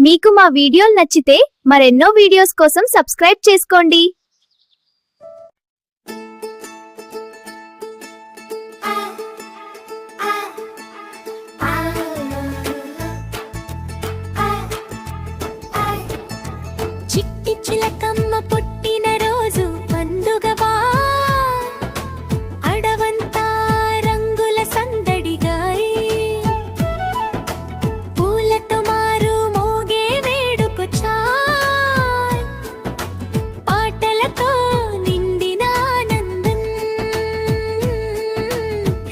మీకు మా వీడియోలు నచ్చితే మరెన్నో వీడియోస్ కోసం సబ్స్క్రైబ్ చేసుకోండి. చిట్టి చిలకమ్మ పుట్టిన రోజు పండుగవా, అడవంతా రంగుల సందడిగా, పూలతో మారు మోగే వేడుకొచ్చాయ్, పాటలతో నిండిన ఆనందం.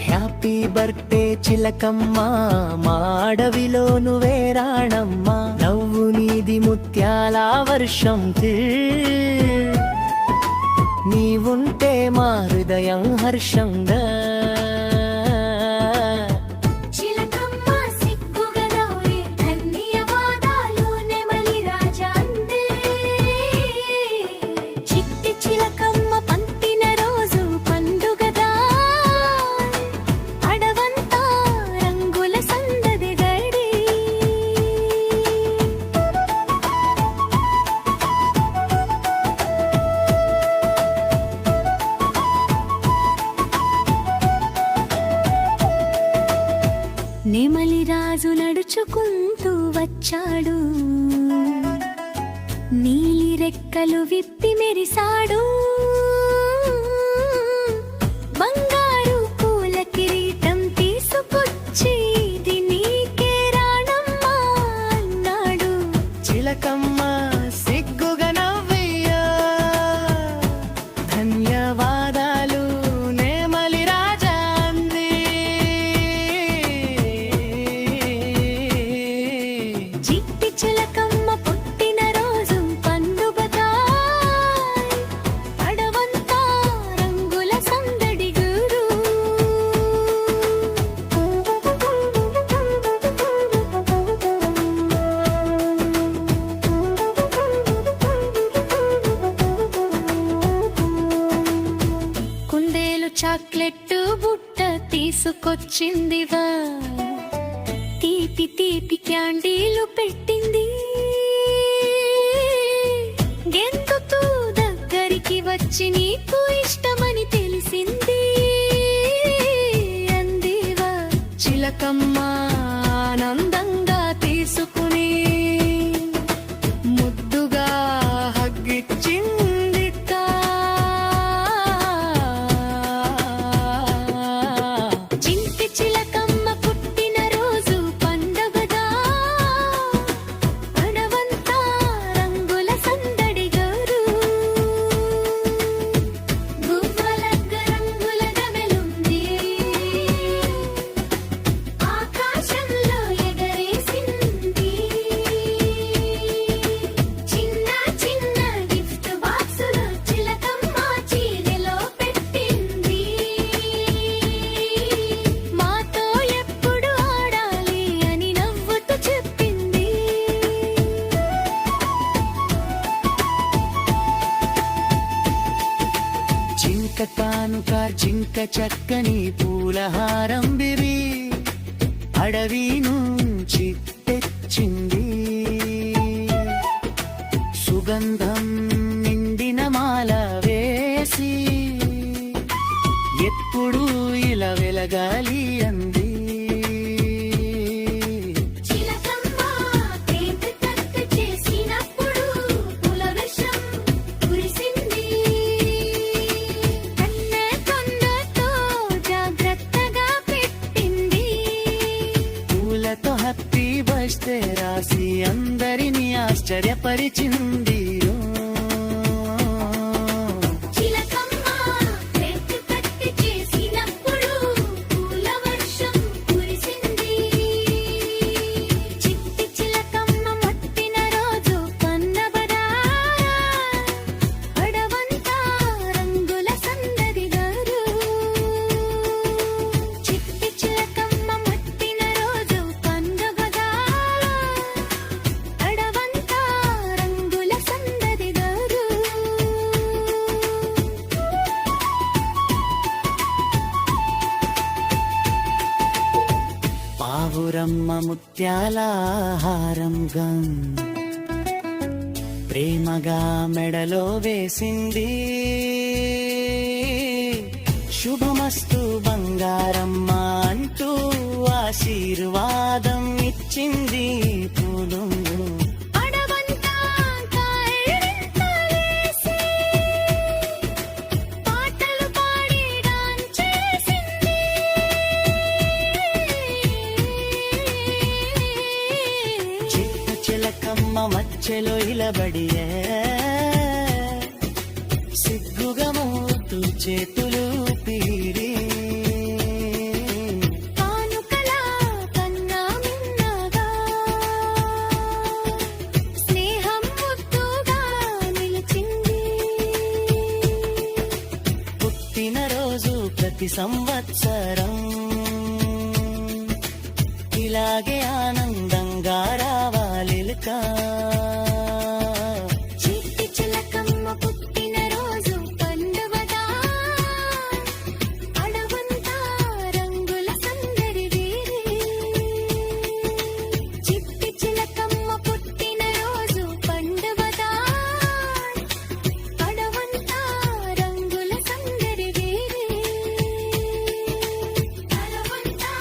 హ్యాపీ బర్త్డే చిలకమ్మ, మా అడవిలో నువ్వే రాణమ్మ, నవ్వు నీది ముత్యాల వర్షం, నీవుంటే మా హృదయం హర్షంగా. నెమలి రాజు నడుచుకుంటూ వచ్చాడు, నీలి రెక్కలు విప్పి మెరిసాడు, బంగారు పూల కిరీటం తీసుకొచ్చి ఇది నీకే రాణమ్మా అన్నాడు. చిలకమ్మ సిగ్గుగా నవ్వయ్యా, ధన్యవాదాలు నెమలి రాజా అంది. చిట్టి చిలకమ్మ పుట్టిన రోజు పండుగగా, అడవంతా రంగుల సందడి గురు. కుందేలు చాక్లెట్ బుట్ట తీసుకొచ్చిందివా, తీపి తీపి క్యాండీలు పెట్టింది, గెంతుతూ దగ్గరికి వచ్చి నీకు ఇష్టమని తెలిసింది అందివా. చిలకమ్మ ఆనందంగా తీసుకుని ముద్దుగా హగ్గిచ్చింది. చింటి చిలకమ్మ పుట్టిన రోజు పండుగగా, అడవంతా రంగుల సందడి గోరు. గువ్వలగ్గ రంగుల గవెలుంది, ఆకాశంలో ఎగరేసింది, చిన్న చిన్న గిఫ్ట్ బాక్సులు చిలకమ్మ చీరలో పెట్టింది, మాతో ఎప్పుడు ఆడాలి అని నవ్వుతూ చెప్పింది. జింక కానుక జింక చక్కని పూలహారం బిరి అడవి నుంచి తెచ్చింది, సుగంధం నిండిన మాల వేసి ఎప్పుడు ఇలా వెలగాలి అంది. చిలకమ్మ తేట తట్టు చేసినప్పుడు పులవర్షం కురిసింది, కన్నె కొండతో జాగ్రత్తగా పెట్టింది, పూలతో హ్యాపీ బర్త్డే రాసి అందరినీ ఆశ్చర్యపరిచింది. చిలకమ్మ తేట తట్టు చేసినప్పుడు పులవర్షం కురిసింది, చిట్టి చిలకమ్మ పుట్టిన రోజు పండుగగా, అడవంతా రంగుల సందడి గారు. చిట్టి చిలకమ్మ పుట్టిన రోజు పండుగగా, అడవంతా రంగుల సందడి ముత్యాల హారంగా ప్రేమగా మెడలో వేసింది. శుభమస్తు బంగారమ్మ అంటూ ఆశీర్వాదం ఇచ్చింది పూలుంగు. అడవంతా కాయలింతలేసి పాటలు పాడి డాన్స్ చేసింది. చిట్ట చిలకమ్మ మధ్యలో ఇలబడియే సిగ్గుగా మూతు చేతులు పీరి. కానుకల కన్నా మిన్నగా స్నేహం ముద్దుగా నిలిచింది. పుట్టినరోజు ప్రతి సంవత్సరం ఇలాగే ఆనందంగా రావాలిక. చిట్టి చిలకమ్మ పుట్టినరోజు పండుగదా, అడవంతా రంగుల సందడి వేరే. చిట్టి చిలకమ్మ పుట్టినరోజు పండుగదా, అడవంతా రంగుల సందడి వేరే. అడవంతా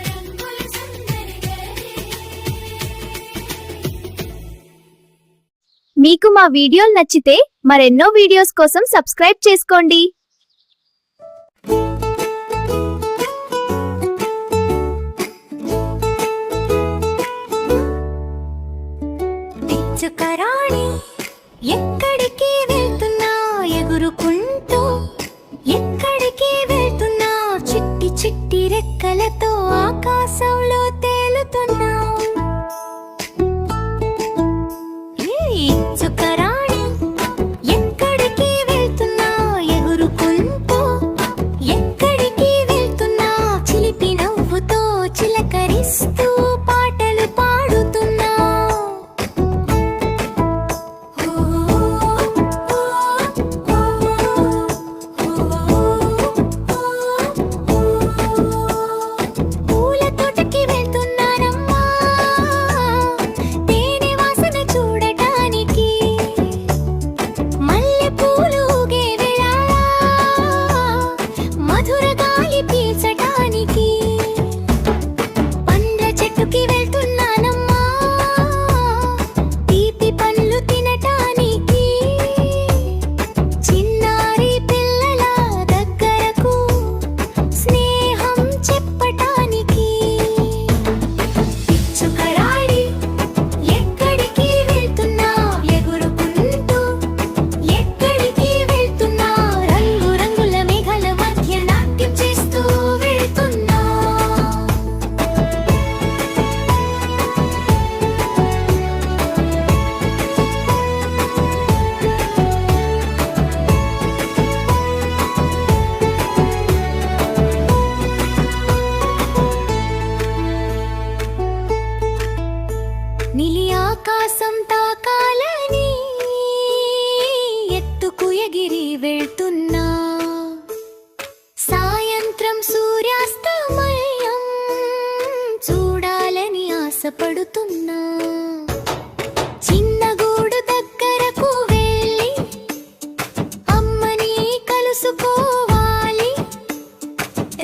రంగుల సందడి వేరే. మీకు మా వీడియోలు నచ్చితే మరెన్నో వీడియోస్ కోసం సబ్స్క్రైబ్ చేసుకోండి. పిచ్చుకరాణి ఎక్కడికి వెళ్తున్నావు ఎగురుకుంటూ, ఎక్కడికి వెళ్తున్నావు చిట్టి చిట్టి రెక్కలతో ఆకాశంలో తేలుతున్నావు. పిచ్చుకరాణి ఎక్కడికి వెళ్తున్నావు ఎగురుకుంటూ, ఎక్కడికి వెళ్తున్నావు చిలిపి నవ్వుతో చిలకరిస్తూ పాటలు పాడుతున్నావు. పూల తోటకి వెళ్తున్నానమ్మా తేనె వాసన చూడటానికి, మల్లె పూలు ఊగే వేళ మధుర గాలి పీల్చటానికి. పండ్ల చెట్టుకి వెళ్తున్నానమ్మా తీపి పండ్లు తినటానికి, చిన్నారి పిల్లల దగ్గరకు స్నేహం చెప్పటానికి. పిచ్చుకరాడి ఎక్కడికి వెళ్తున్నావు ఎగురుకుంటూ, ఎక్కడికి వెళ్తున్నావు రంగు రంగుల మేఘాల మధ్య నాట్యం చేస్తూ వెళ్తున్నావు. నీలి ఆకాశం తాకాలని ఎత్తుకు ఎగిరి వెళ్తున్నా, సాయంత్రం సూర్యాస్తమయం చూడాలని ఆశపడుతున్నా. చిన్న గూడు దగ్గరకు వెళ్ళి అమ్మని కలుసుకోవాలి,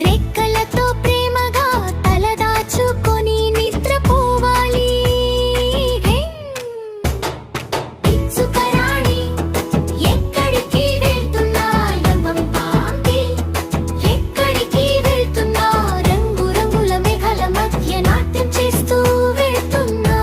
రెక్కలతో ప్రేమగా తలదాచుకొని నిద్రపోవాలి. హే! పిచ్చుకరాణి ఎక్కడికి వెళ్తున్నా యవ్వంపాంగి, ఎక్కడికి వెళ్తున్నా రంగు రంగుల మేఘాల మధ్య నాట్యం చేస్తూ వెళ్తున్నా.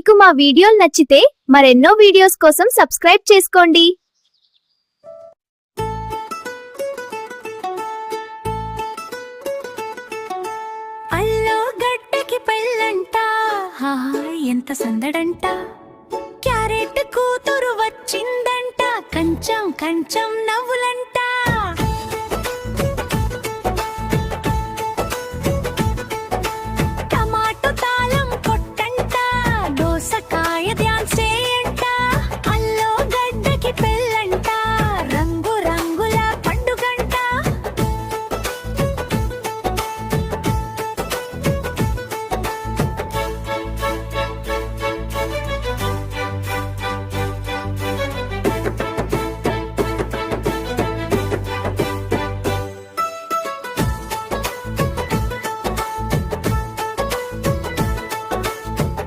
మీకు మా వీడియోలు నచ్చితే మరెన్నో వీడియోస్ కోసం సబ్స్క్రైబ్ చేసుకోండి. అల్లో గడ్డకి పెళ్ళంట ఎంత సందడంట క్యారెట్ కూతురు వచ్చిందంట కంచం కంచం నవ్వులంట టమాటో తాళం కొట్టంట దోసకాయ ధ్యాన్ చేయంట అల్లో గడ్డకి పెళ్ళంట రంగు రంగుల పండుగంట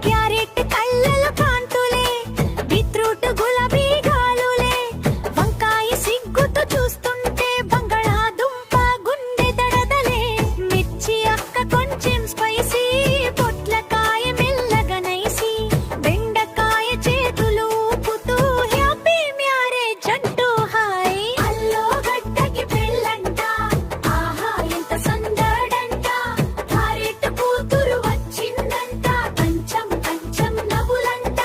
క్యారెట్ కళ్ళల కాంతులే బీట్రూట్ గులాబీ గాలులే వంకాయ సిగ్గుతో చూస్తుంటే బంగాళాదుంప గుండె దడదలే మిర్చి అక్క కొంచెం స్పైసీ పొట్లకాయ మెల్లగా నైసి బెండకాయ చేతులు ఊపుతూ హ్యాపీ మ్యారేజ్ అంటూ హాయ్ అల్లో గడ్డకి పెళ్ళంట ఆహా ఎంత సందడంట క్యారెట్ కూతురు వచ్చిందంట కంచం కంచం నవ్వులంట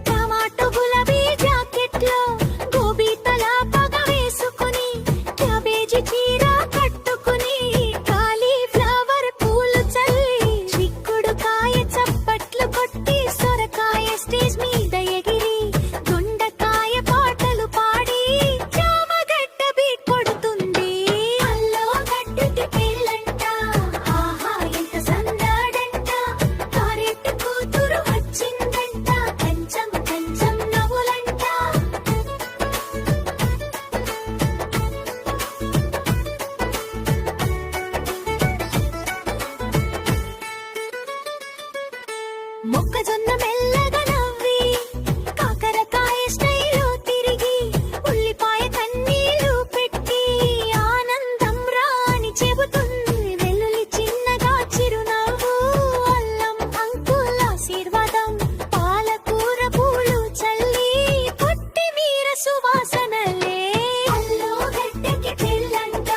టమాటో గులాబీ జాకెట్లో గోబీ తలా పగ వేసుకుని క్యాబేజీ చీర కట్టుకుని కాలీఫ్లవర్ పూలు చల్లి చిక్కుడుకాయ చప్పట్లు కొట్టి సొరకాయ స్టేజ్ మీద ఎగిరి దొండకాయ పాటలు పాడి చామగడ్డ బీట్ కొడుతుంది అల్లో గడ్డకి పెళ్ళంట ఆహా ఎంత సందడంట క్యారెట్ కూతురు వచ్చిందంట కంచం కంచం నవ్వులంట మొక్కజొన్న మెల్లగా నవ్వి కాకరకాయ స్టైల్లో తిరిగి ఉల్లిపాయ కన్నీళ్లు పెట్టి ఆనందం రాని చెబుతుంది వెల్లుల్లి చిన్నగా చిరునవ్వు అల్లం అంకుల్ ఆశీర్వాదం పాలకూర పూలు చల్లి కొత్తిమీర సువాసనలే అల్లో గడ్డకి పెళ్ళంట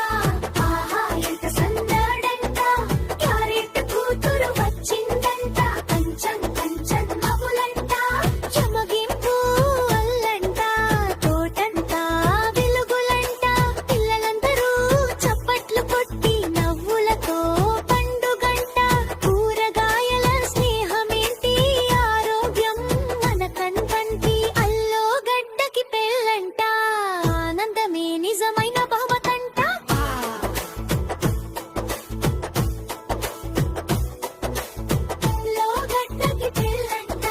ఆహా ఎంత సందడంట క్యారెట్ కూతురు వచ్చిందంట కంచం కంచం నవ్వులంట చమగింపు అల్లంట తోటంతా వెలుగులంట పిల్లలందరూ చప్పట్లు కొట్టి నవ్వులతో పండుగంట కూరగాయల స్నేహమేంటి ఆరోగ్యం మన కన్వంటి అల్లో గడ్డకి పెళ్ళంట ఆనందమే నిజమైన భావతంట అల్లో గడ్డకి పెళ్ళంట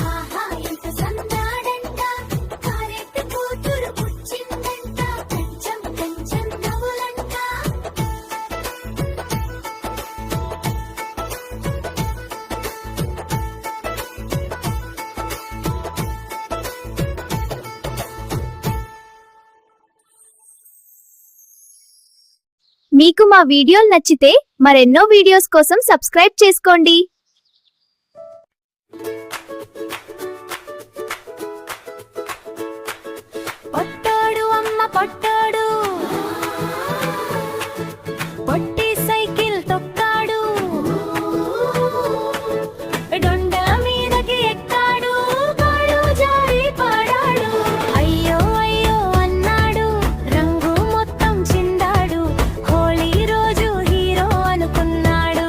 ఆహా ఎంత సందడంట క్యారెట్ కూతురు పుచ్చిందంట కంచం కంచం నవ్వులంట మీకు మా వీడియోలు నచ్చితే మరెన్నో వీడియోస్ కోసం సబ్స్క్రైబ్ చేసుకోండి. పొట్టాడు అమ్మ పొట్టాడు పొట్టి సైకిల్ తొక్కాడు డొండ మీదకి ఎక్కాడు కాడు జారి పడాడు అయ్యో అయ్యో అన్నాడు రంగు మొత్తం చిందాడు హోలీ రోజు హీరో అనుకున్నాడు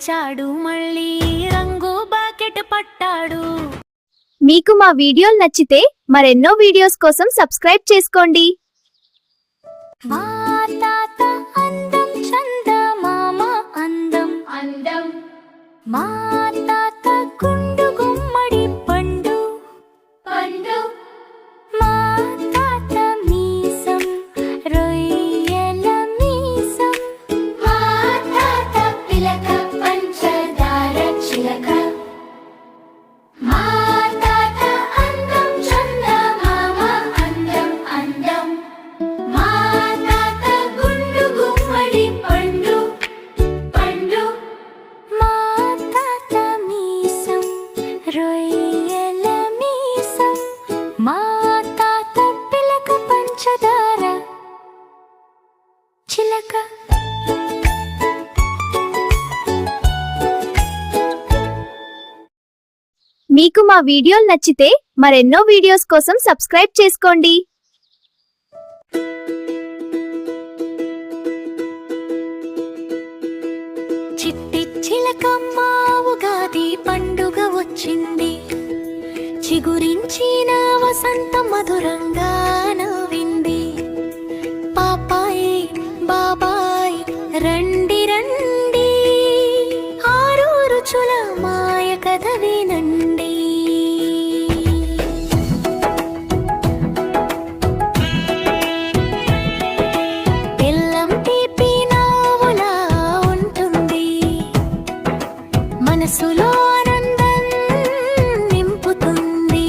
వచ్చాడు మళ్ళీ రంగు బాకెట్ పట్టాడు. మీకు మా వీడియోలు నచ్చితే మరెన్నో వీడియోస్ కోసం సబ్స్క్రైబ్ చేసుకోండి. మా తాత అందం చందమామ అందం అందం. మా తాత గుండు గుమ్మడి పండు పండు. మా తాత మీసం రొయ్యల మీసం. మా తాత పిలక పంచదార చిలక. మా తాత అందం చందమామ అందం అందం. మా తాత గుండు గుమ్మడి పండు పండు. మా తాత మీసం రొయ్యల మీసం. మా తాత పిలక పంచదార చిలక. మీకు మా వీడియోలు నచ్చితే మరెన్నో వీడియోస్ కోసం సబ్స్క్రైబ్ చేసుకోండి. చిట్టి చిలకమ్మ ఉగాది పండుగ వచ్చింది. చిగురించిన వసంత మధురంగా నవ్వింది. పాపాయి బాబాయ్ రండి రండి, ఆరు రుచుల మాయ కథ వినండి. బెల్లం తీపి నవ్వులా ఉంటుంది, మనసులో ఆనందం నింపుతుంది.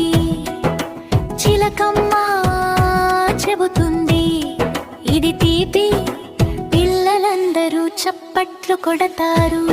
చిలకమ్మ చెబుతుంది ఇది తీపి, పిల్లలందరూ చప్పట్లు కొడతారు.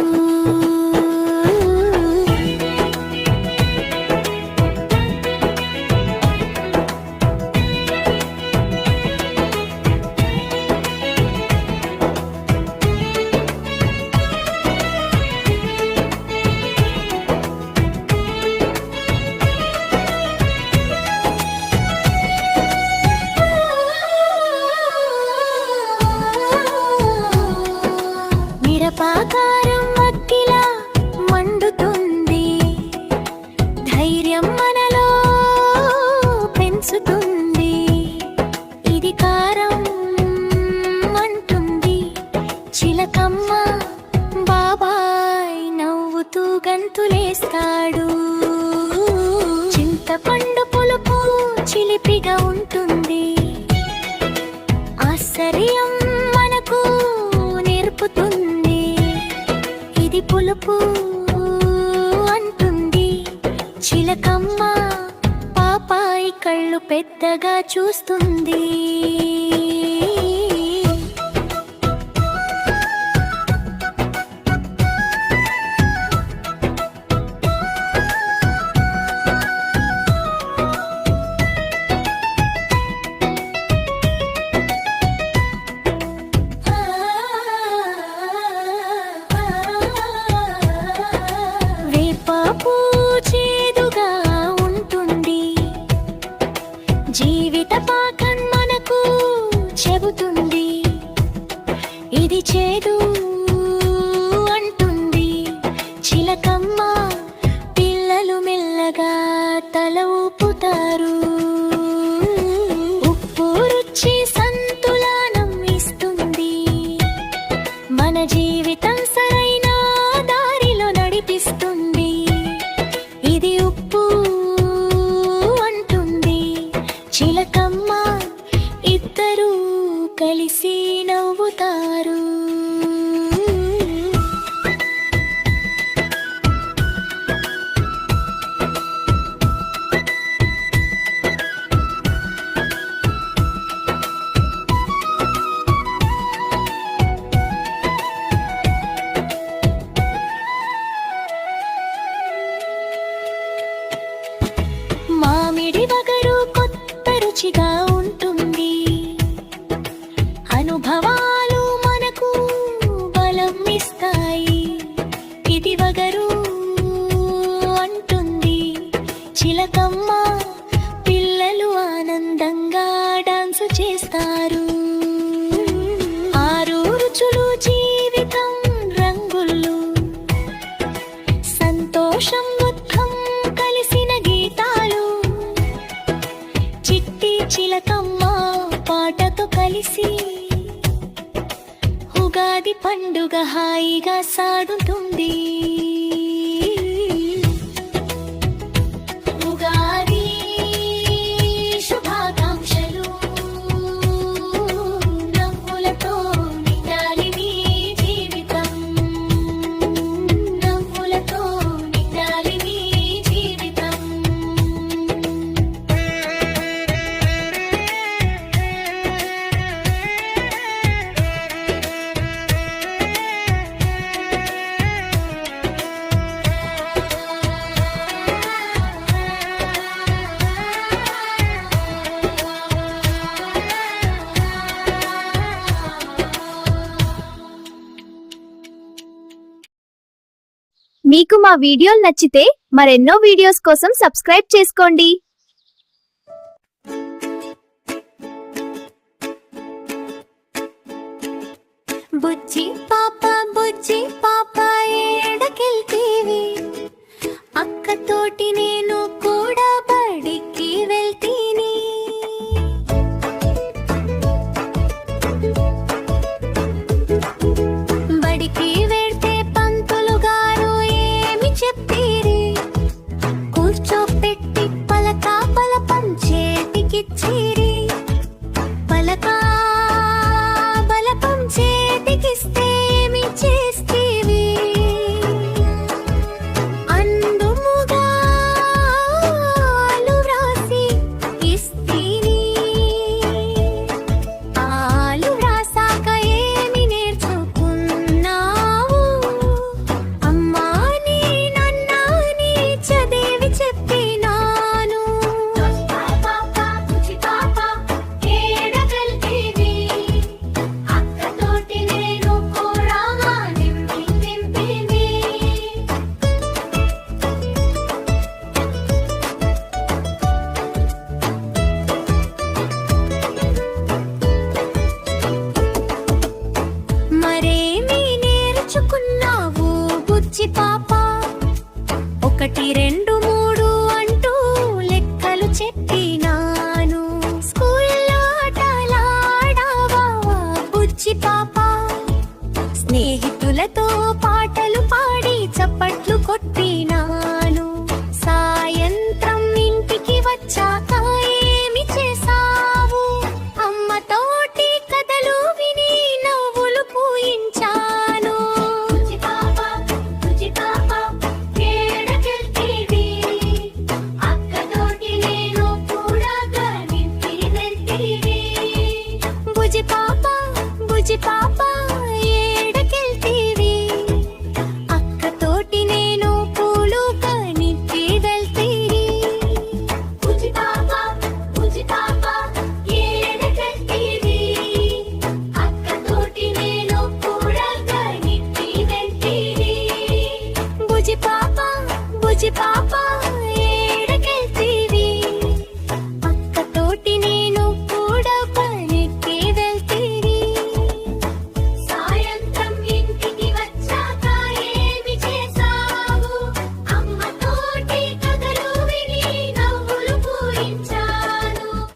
మిరపాకారం అగ్గిలా మండుతుంది, ధైర్యం మనలో పెంచుతుంది. ఇది కారం అంటుంది చిలకమ్మ, బాబాయ్ నవ్వుతూ గంతులేస్తాడు. చింతపండు పులుపు చిలిపిగా ఉంటుంది, ఆశ్చర్యం మనకు నేర్పుతుంది. ఇది పులుపు అంటుంది చిలకమ్మ, పాపాయి కళ్ళు పెద్దగా చూస్తుంది. వేపాకు చేదుగా ఉంటుంది, జీవిత పాఠం మనకు చెబుతుంది. ఇది చేదు అంటుంది చిలకమ్మ, పిల్లలు మెల్లగా తల ఊపుతారు. ఉప్పు రుచి సంతులనం ఇస్తుంది, మన జీవితం సరైన దారిలో నడిపిస్తుంది. ఇది ఉప్పు అంటుంది చిలకమ్మ, ఇద్దరూ కలిసి నవ్వుతారు. మామిడి వగరు కొత్త రుచిగా ఉంటుంది, అనుభవాలు ఉగాది పండుగ హాయిగా సాగుతుంది. ఉగాది శుభాకాంక్షలు, నవ్వులతో నిండాలి నీ జీవితం, నవ్వులతో నిండాలి నీ జీవితం. మీకు మా వీడియోలు నచ్చితే మరెన్నో వీడియోస్ కోసం సబ్స్క్రైబ్ చేసుకోండి. బుజ్జి పాప ఏడకెళ్తీవి, అక్కతోటి నేను కూడా బడికి వెళ్తీని. బడికి వెళ్తే పంతులు గారు ఏమి చెప్పిరి, కూర్చోపెట్టి పలకా బలపం చేతికిచ్చిరి. పలకా బలపం చేతికిస్తే ఏమి చేస్తీవి, అందుముగా ఆలు వ్రాసి ఇస్తీని. ఆలు వ్రాసాక ఏమి నేర్చుకున్నావు, అమ్మాని నన్నాని చదివి చెప్పినాను. ఏడగల్తీవి, అక్కతోటి నేను కూడా నింపిని. మరేమి నేర్చుకున్నావు బుజ్జి పాప, 1 2 3 అంటూ లెక్కలు చెప్పినాను. స్కూల్లో ఆటలాడావా బుజ్జి పాప, స్నేహితులతో పాటలు